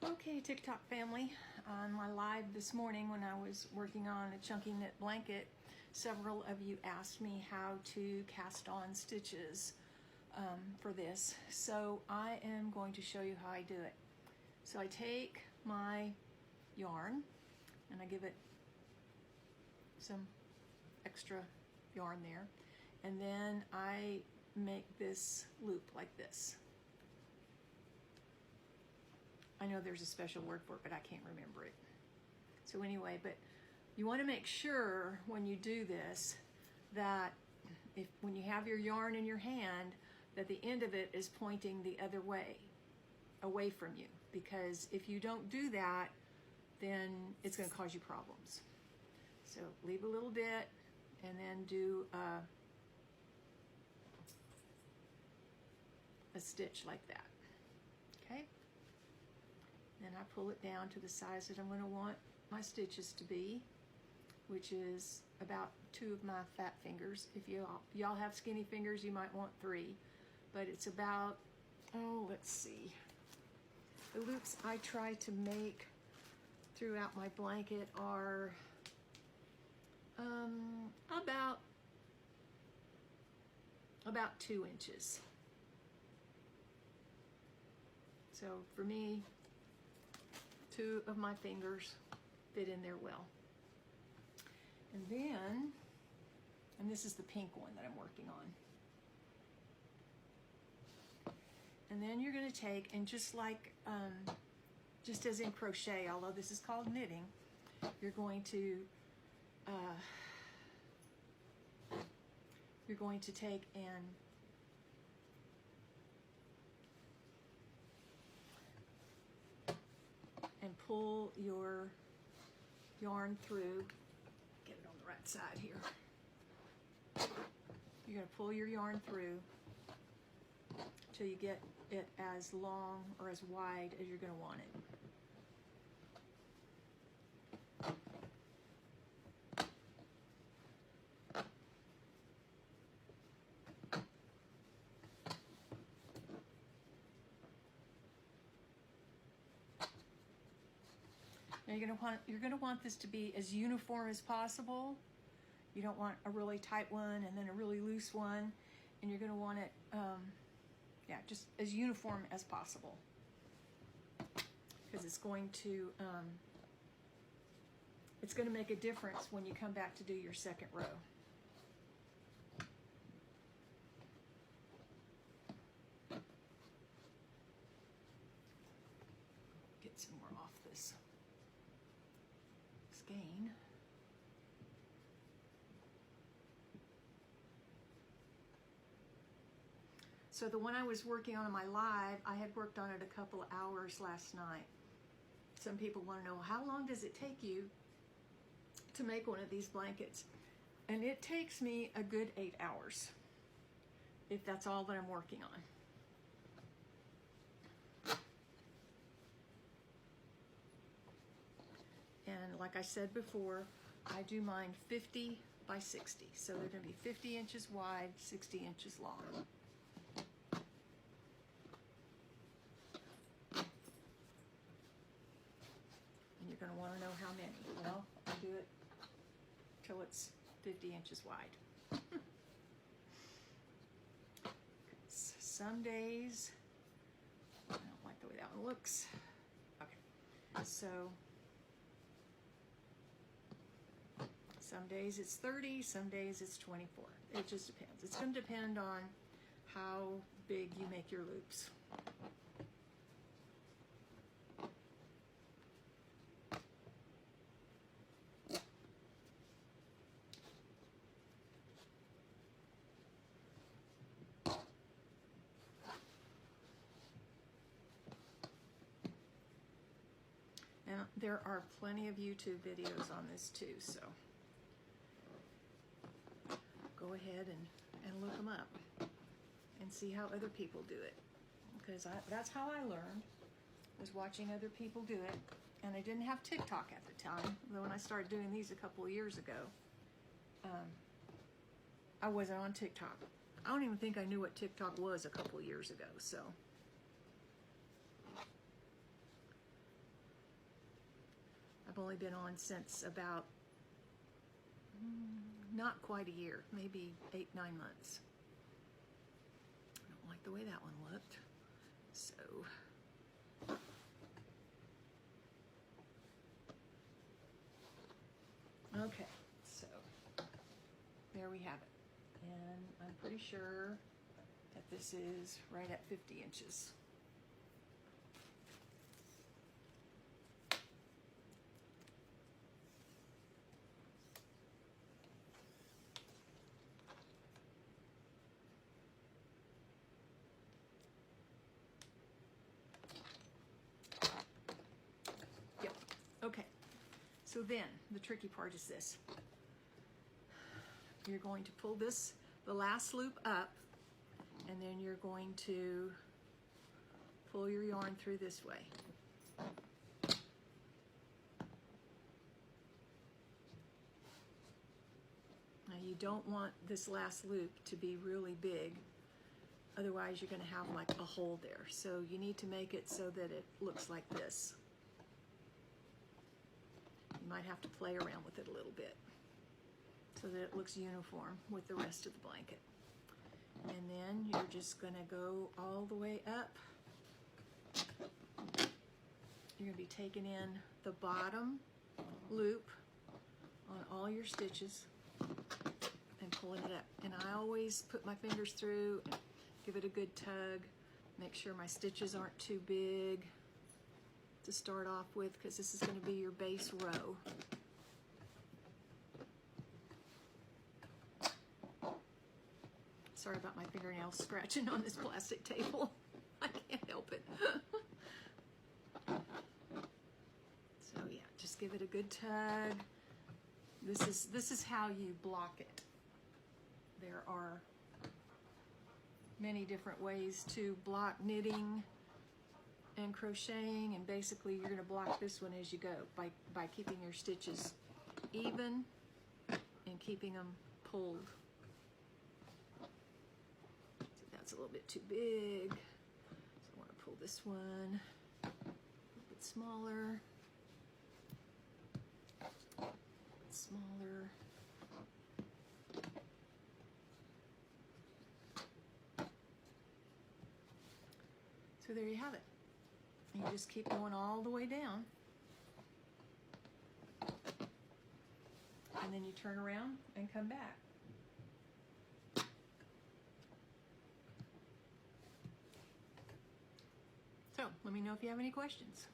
Okay, TikTok family, on my live this morning when I was working on a chunky knit blanket, several of you asked me how to cast on stitches for this. So I am going to show you how I do it. So I take my yarn and I give it some extra yarn there, and then I make this loop like this. I know there's a special word for it, but I can't remember it. So anyway, but you want to make sure when you do this that when you have your yarn in your hand, that the end of it is pointing the other way, away from you. Because if you don't do that, then it's going to cause you problems. So leave a little bit and then do a stitch like that. Okay? Then I pull it down to the size that I'm going to want my stitches to be, which is about 2 of my fat fingers. If y'all have skinny fingers, you might want 3, but it's about, oh, let's see. The loops I try to make throughout my blanket are about 2 inches. So for me, 2 of my fingers fit in there well. And then, and this is the pink one that I'm working on. And then you're going to take, and just like, just as in crochet, although this is called knitting, you're going to take and pull your yarn through. Get it on the right side here. You're going to pull your yarn through till you get it as long or as wide as you're going to want it. Now you're going to want this to be as uniform as possible. You don't want a really tight one and then a really loose one, and you're going to want it, yeah, just as uniform as possible, because it's going to make a difference when you come back to do your second row. Get some more off this skein. So the one I was working on in my live, I had worked on it a couple of hours last night. Some people want to know, how long does it take you to make one of these blankets? And it takes me a good 8 hours, if that's all that I'm working on. And like I said before, I do mine 50 by 60. So they're going to be 50 inches wide, 60 inches long. And you're going to want to know how many. Well, I do it till it's 50 inches wide. Some days, I don't like the way that one looks. Okay, so some days it's 30, some days it's 24. It just depends. It's going to depend on how big you make your loops. Now, there are plenty of YouTube videos on this too, so go ahead and look them up and see how other people do it, because that's how I learned, was watching other people do it. And I didn't have TikTok at the time, though when I started doing these a couple of years ago, I wasn't on TikTok. I don't even think I knew what TikTok was a couple of years ago, so I've only been on since about not quite a year, maybe 8-9 months. I don't like the way that one looked. So okay, so there we have it. And I'm pretty sure that this is right at 50 inches. Yep, okay. So then, the tricky part is this. You're going to pull the last loop up, and then you're going to pull your yarn through this way. Now you don't want this last loop to be really big, otherwise you're going to have like a hole there. So you need to make it so that it looks like this. You might have to play around with it a little bit so that it looks uniform with the rest of the blanket. And then you're just going to go all the way up. You're going to be taking in the bottom loop on all your stitches and pulling it up. And I always put my fingers through and give it a good tug. Make sure my stitches aren't too big to start off with, because this is going to be your base row. Sorry about my fingernails scratching on this plastic table. I can't help it. So yeah, just give it a good tug. This is how you block it. There are many different ways to block knitting and crocheting, and basically you're going to block this one as you go by keeping your stitches even and keeping them pulled. So that's a little bit too big, so I want to pull this one a little bit smaller, smaller. So there you have it. You just keep going all the way down, and then you turn around and come back. So let me know if you have any questions.